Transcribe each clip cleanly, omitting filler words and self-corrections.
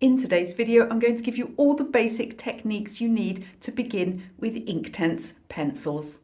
In today's video, I'm going to give you all the basic techniques you need to begin with Inktense pencils.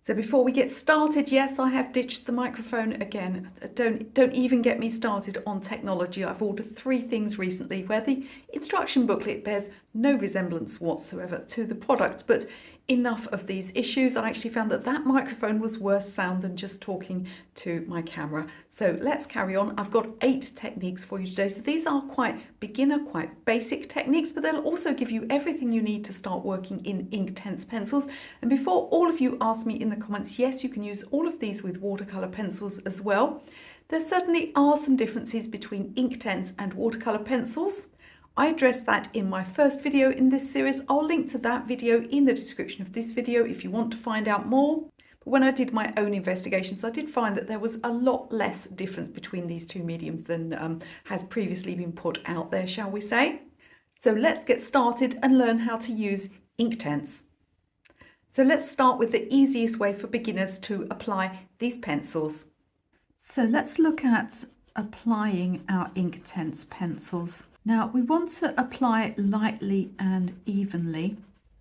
So before we get started, yes, I have ditched the microphone again. Don't even get me started on technology. I've ordered 3 things recently where the instruction booklet bears no resemblance whatsoever to the product, but enough of these issues. I actually found that that microphone was worse sound than just talking to my camera. So let's carry on. I've got 8 techniques for you today. So these are quite beginner, quite basic techniques, but they'll also give you everything you need to start working in Inktense pencils. And before all of you ask me in the comments, yes, you can use all of these with watercolor pencils as well. There certainly are some differences between Inktense and watercolor pencils. I addressed that in my first video in this series. I'll link to that video in the description of this video if you want to find out more. But when I did my own investigations, I did find that there was a lot less difference between these 2 mediums than has previously been put out there, shall we say. So let's get started and learn how to use Inktense. So let's start with the easiest way for beginners to apply these pencils. So let's look at applying our Inktense pencils. Now we want to apply lightly and evenly.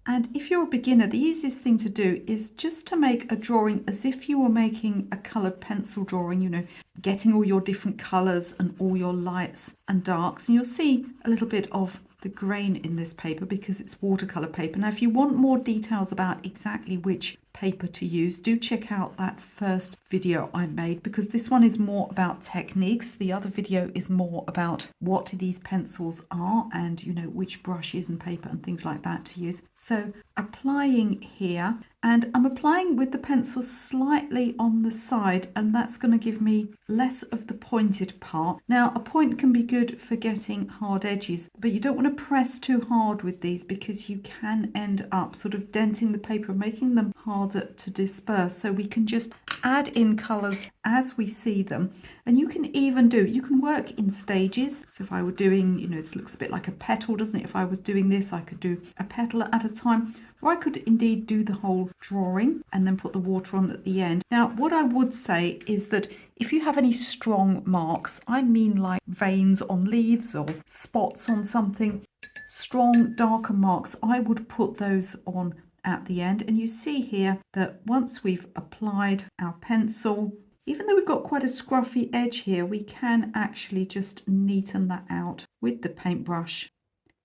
And if you're a beginner, the easiest thing to do is just to make a drawing as if you were making a coloured pencil drawing, you know, getting all your different colours and all your lights and darks. And you'll see a little bit of the grain in this paper because it's watercolour paper. Now, if you want more details about exactly which paper to use, do check out that first video I made because this one is more about techniques. The other video is more about what these pencils are and, you know, which brushes and paper and things like that to use. So applying here, and I'm applying with the pencil slightly on the side, and that's going to give me less of the pointed part. Now, a point can be good for getting hard edges, but you don't want to press too hard with these because you can end up sort of denting the paper and making them harder to disperse. So we can just add in colours as we see them. And you can work in stages. So if I were doing, you know, this looks a bit like a petal, doesn't it? If I was doing this, I could do a petal at a time, or I could indeed do the whole drawing and then put the water on at the end. Now, what I would say is that if you have any strong marks, I mean like veins on leaves or spots on something, strong darker marks, I would put those on at the end. And you see here that once we've applied our pencil, even though we've got quite a scruffy edge here, we can actually just neaten that out with the paintbrush.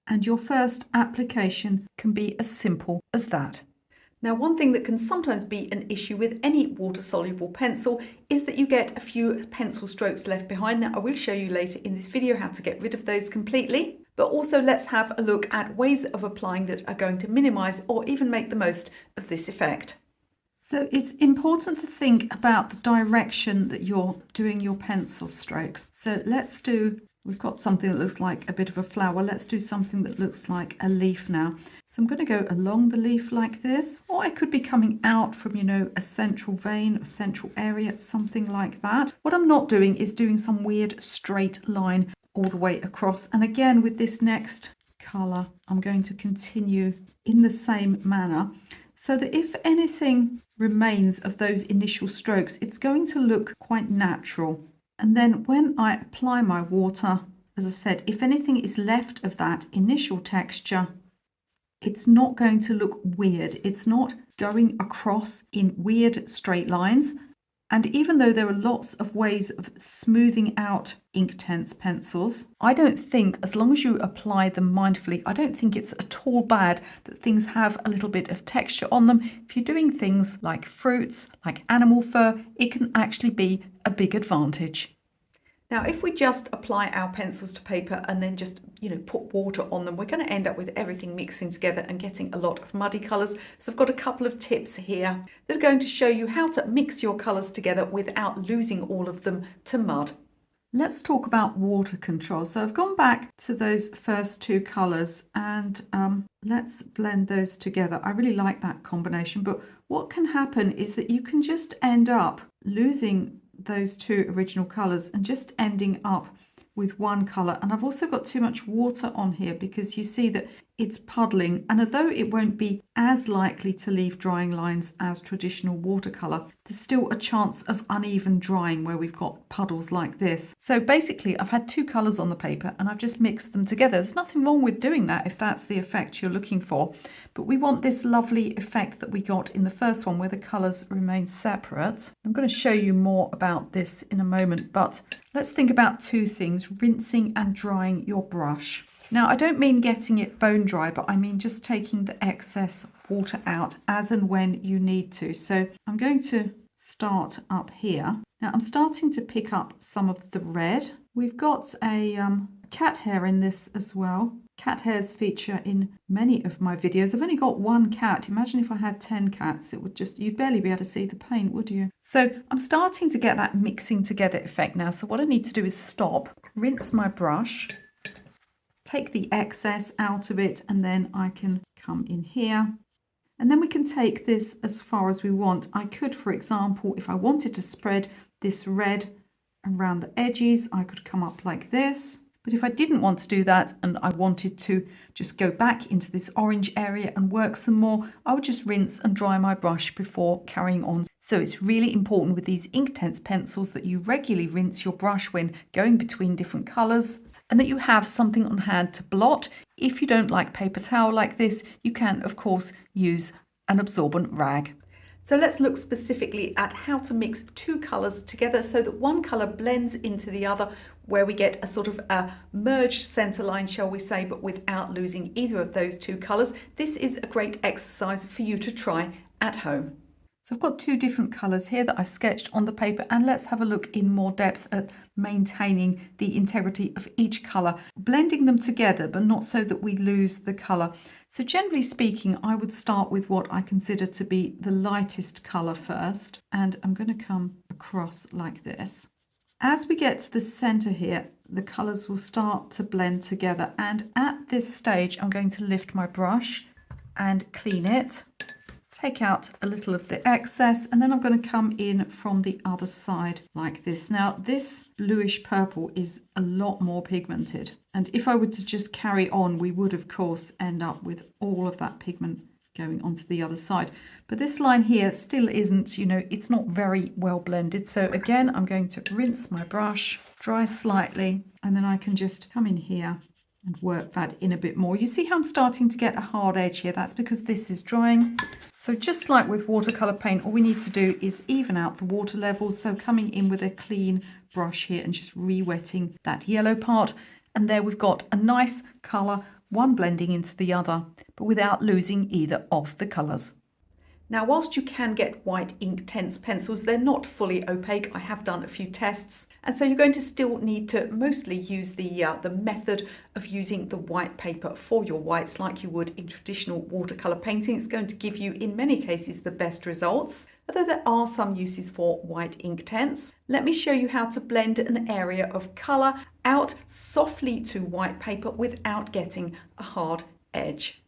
And your first application can be as simple as that. Now, one thing that can sometimes be an issue with any water-soluble pencil is that you get a few pencil strokes left behind. Now, I will show you later in this video how to get rid of those completely. But also let's have a look at ways of applying that are going to minimise or even make the most of this effect. So it's important to think about the direction that you're doing your pencil strokes. So we've got something that looks like a bit of a flower. Let's do something that looks like a leaf now. So I'm going to go along the leaf like this, or I could be coming out from, you know, a central vein, a central area, something like that. What I'm not doing is doing some weird straight line all the way across. And again, with this next colour, I'm going to continue in the same manner so that if anything remains of those initial strokes, it's going to look quite natural. And then when I apply my water, as I said, if anything is left of that initial texture, it's not going to look weird. It's not going across in weird straight lines. And even though there are lots of ways of smoothing out Inktense pencils, I don't think, as long as you apply them mindfully, I don't think it's at all bad that things have a little bit of texture on them. If you're doing things like fruits, like animal fur, it can actually be a big advantage. Now, if we just apply our pencils to paper and then just, you know, put water on them, we're going to end up with everything mixing together and getting a lot of muddy colours. So I've got a couple of tips here that are going to show you how to mix your colours together without losing all of them to mud. Let's talk about water control. So I've gone back to those first 2 colours and let's blend those together. I really like that combination, but what can happen is that you can just end up losing those 2 original colours and just ending up with one colour. And I've also got too much water on here because you see that it's puddling, and although it won't be as likely to leave drying lines as traditional watercolor, there's still a chance of uneven drying where we've got puddles like this. So basically I've had two colors on the paper and I've just mixed them together. There's nothing wrong with doing that if that's the effect you're looking for, but we want this lovely effect that we got in the first one where the colors remain separate. I'm going to show you more about this in a moment, but let's think about two things: rinsing and drying your brush. Now, I don't mean getting it bone dry, but I mean just taking the excess water out as and when you need to. So I'm going to start up here. Now I'm starting to pick up some of the red. We've got a cat hair in this as well. Cat hairs feature in many of my videos. I've only got one cat. Imagine if I had 10 cats, it would just, you'd barely be able to see the paint, would you? So I'm starting to get that mixing together effect now. So what I need to do is stop, rinse my brush, take the excess out of it, and then I can come in here. And then we can take this as far as we want. I could, for example, if I wanted to spread this red around the edges, I could come up like this. But if I didn't want to do that and I wanted to just go back into this orange area and work some more, I would just rinse and dry my brush before carrying on. So it's really important with these Inktense pencils that you regularly rinse your brush when going between different colours, and that you have something on hand to blot. If you don't like paper towel like this, you can of course use an absorbent rag. So let's look specifically at how to mix two colours together so that one colour blends into the other, where we get a sort of a merged centre line, shall we say, but without losing either of those two colours. This is a great exercise for you to try at home. So I've got two different colours here that I've sketched on the paper, and let's have a look in more depth at maintaining the integrity of each colour, blending them together but not so that we lose the colour. So generally speaking, I would start with what I consider to be the lightest colour first, and I'm going to come across like this. As we get to the centre here, the colours will start to blend together, and at this stage I'm going to lift my brush and clean it, take out a little of the excess, and then I'm going to come in from the other side like this. Now this bluish purple is a lot more pigmented, and if I were to just carry on, we would of course end up with all of that pigment going onto the other side. But this line here still isn't, it's not very well blended. So again, I'm going to rinse my brush, dry slightly, and then I can just come in here and work that in a bit more. You see how I'm starting to get a hard edge here? That's because this is drying. So just like with watercolor paint, all we need to do is even out the water levels. So coming in with a clean brush here and just re-wetting that yellow part. And there we've got a nice color, one blending into the other, but without losing either of the colors. Now, whilst you can get white Inktense pencils, they're not fully opaque. I have done a few tests, and so you're going to still need to mostly use the method of using the white paper for your whites like you would in traditional watercolor painting. It's going to give you, in many cases, the best results, although there are some uses for white Inktense. Let me show you how to blend an area of color out softly to white paper without getting a hard edge.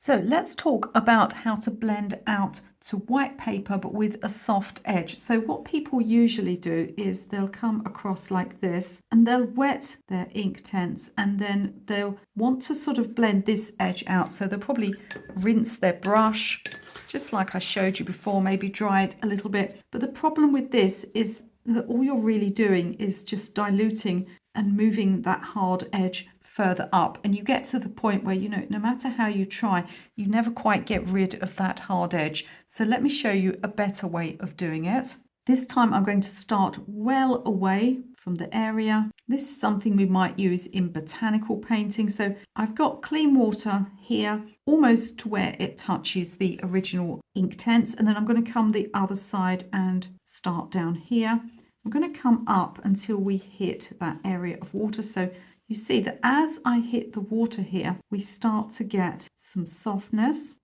So let's talk about how to blend out to white paper but with a soft edge. So what people usually do is they'll come across like this and they'll wet their Inktense, and then they'll want to sort of blend this edge out. So they'll probably rinse their brush just like I showed you before, maybe dry it a little bit. But the problem with this is that all you're really doing is just diluting and moving that hard edge further up, and you get to the point where no matter how you try, you never quite get rid of that hard edge. So let me show you a better way of doing it. This time I'm going to start well away from the area. This is something we might use in botanical painting. So I've got clean water here almost to where it touches the original Inktense, and then I'm going to come the other side and start down here. I'm going to come up until we hit that area of water. So you see that as I hit the water here, we start to get some softness.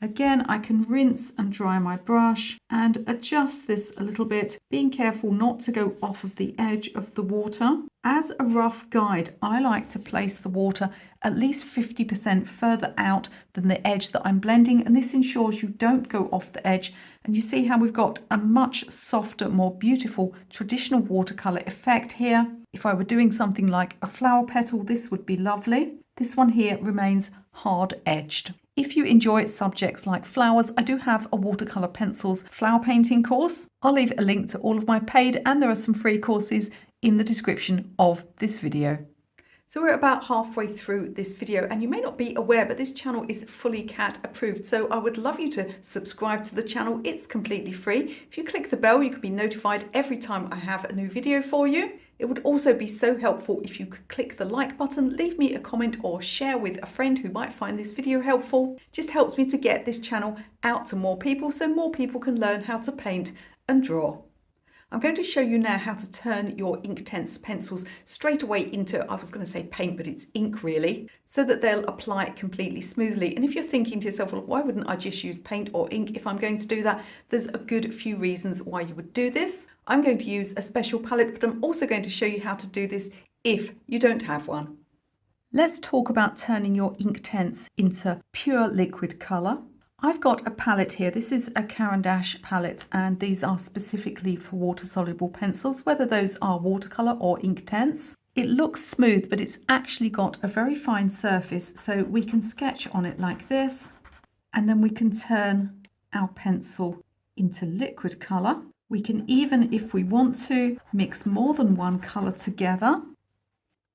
Again, I can rinse and dry my brush and adjust this a little bit, being careful not to go off of the edge of the water. As a rough guide, I like to place the water at least 50% further out than the edge that I'm blending, and this ensures you don't go off the edge. And you see how we've got a much softer, more beautiful traditional watercolor effect here. If I were doing something like a flower petal, this would be lovely. This one here remains hard edged. If you enjoy subjects like flowers, I do have a Watercolor Pencils flower painting course. I'll leave a link to all of my paid and there are some free courses in the description of this video. So we're about halfway through this video, and you may not be aware, but this channel is fully cat approved. So I would love you to subscribe to the channel. It's completely free. If you click the bell, you can be notified every time I have a new video for you. It would also be so helpful if you could click the like button, leave me a comment or share with a friend who might find this video helpful. It just helps me to get this channel out to more people so more people can learn how to paint and draw. I'm going to show you now how to turn your Inktense pencils straight away into, I was going to say paint, but it's ink really, so that they'll apply completely smoothly. And if you're thinking to yourself, well, why wouldn't I just use paint or ink if I'm going to do that? There's a good few reasons why you would do this. I'm going to use a special palette, but I'm also going to show you how to do this if you don't have one. Let's talk about turning your Inktense into pure liquid colour. I've got a palette here. This is a Caran d'Ache palette, and these are specifically for water-soluble pencils, whether those are watercolour or Inktense. It looks smooth, but it's actually got a very fine surface, so we can sketch on it like this, and then we can turn our pencil into liquid colour. We can even, if we want to, mix more than one colour together.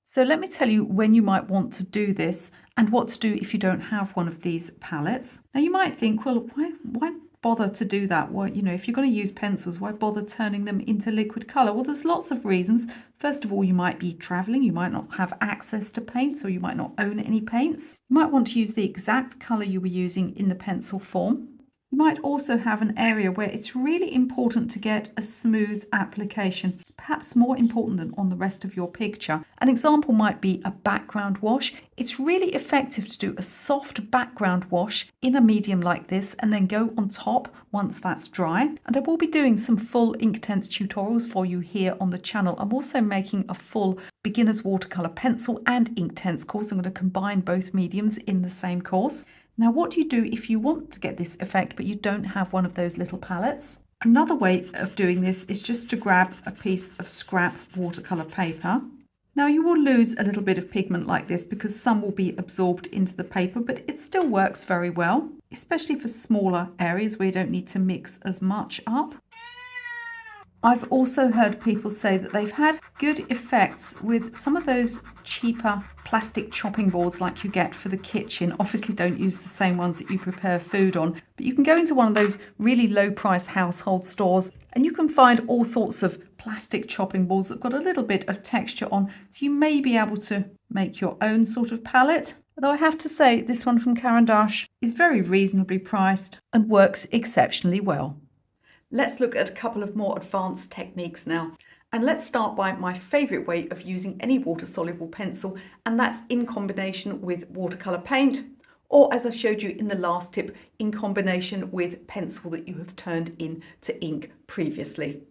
So let me tell you when you might want to do this and what to do if you don't have one of these palettes. Now you might think, well, why bother to do that? Well, you know, if you're going to use pencils, why bother turning them into liquid colour? Well, there's lots of reasons. First of all, you might be travelling, you might not have access to paints, or you might not own any paints. You might want to use the exact colour you were using in the pencil form. You might also have an area where it's really important to get a smooth application, perhaps more important than on the rest of your picture. An example might be a background wash. It's really effective to do a soft background wash in a medium like this and then go on top once that's dry. And I will be doing some full Inktense tutorials for you here on the channel. I'm also making a full beginner's watercolour pencil and Inktense course. I'm going to combine both mediums in the same course. Now, what do you do if you want to get this effect but you don't have one of those little palettes? Another way of doing this is just to grab a piece of scrap watercolour paper. Now, you will lose a little bit of pigment like this because some will be absorbed into the paper, but it still works very well, especially for smaller areas where you don't need to mix as much up. I've also heard people say that they've had good effects with some of those cheaper plastic chopping boards like you get for the kitchen. Obviously don't use the same ones that you prepare food on, but you can go into one of those really low price household stores and you can find all sorts of plastic chopping boards that have got a little bit of texture on, so you may be able to make your own sort of palette. Although I have to say this one from Caran d'Ache is very reasonably priced and works exceptionally well. Let's look at a couple of more advanced techniques now. And let's start by my favourite way of using any water-soluble pencil, and that's in combination with watercolour paint, or as I showed you in the last tip, in combination with pencil that you have turned into ink previously.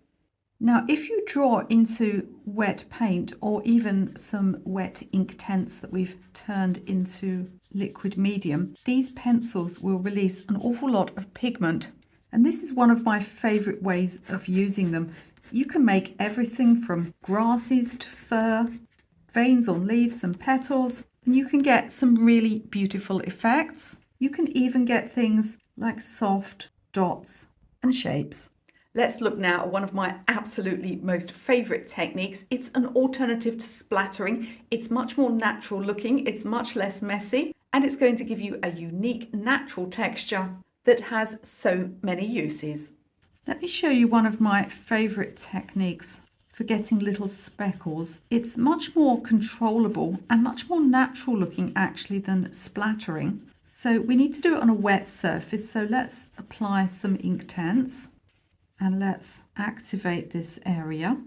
Now, if you draw into wet paint or even some wet Inktense that we've turned into liquid medium, these pencils will release an awful lot of pigment. And this is one of my favourite ways of using them. You can make everything from grasses to fur, veins on leaves and petals, and you can get some really beautiful effects. You can even get things like soft dots and shapes. Let's look now at one of my absolutely most favourite techniques. It's an alternative to splattering. It's much more natural looking, it's much less messy, and it's going to give you a unique natural texture that has so many uses. Let me show you one of my favourite techniques for getting little speckles. It's much more controllable and much more natural looking actually than splattering. So we need to do it on a wet surface. So let's apply some Inktense and let's activate this area.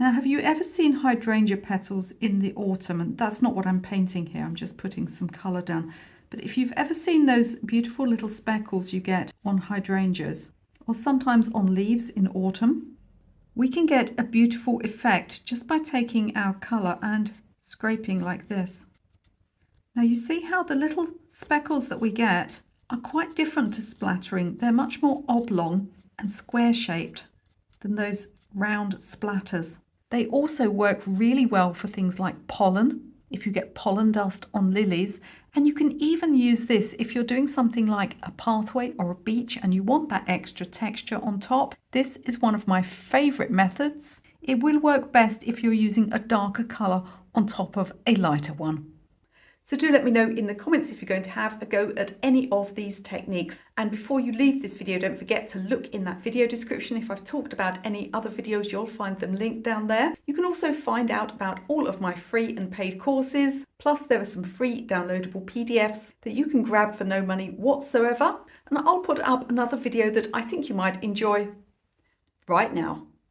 Now, have you ever seen hydrangea petals in the autumn? And that's not what I'm painting here. I'm just putting some colour down. But if you've ever seen those beautiful little speckles you get on hydrangeas, or sometimes on leaves in autumn, we can get a beautiful effect just by taking our colour and scraping like this. Now you see how the little speckles that we get are quite different to splattering. They're much more oblong and square shaped than those round splatters. They also work really well for things like pollen, if you get pollen dust on lilies, and you can even use this if you're doing something like a pathway or a beach and you want that extra texture on top. This is one of my favourite methods. It will work best if you're using a darker colour on top of a lighter one. So do let me know in the comments if you're going to have a go at any of these techniques. And before you leave this video, don't forget to look in that video description. If I've talked about any other videos, you'll find them linked down there. You can also find out about all of my free and paid courses. Plus there are some free downloadable PDFs that you can grab for no money whatsoever. And I'll put up another video that I think you might enjoy right now.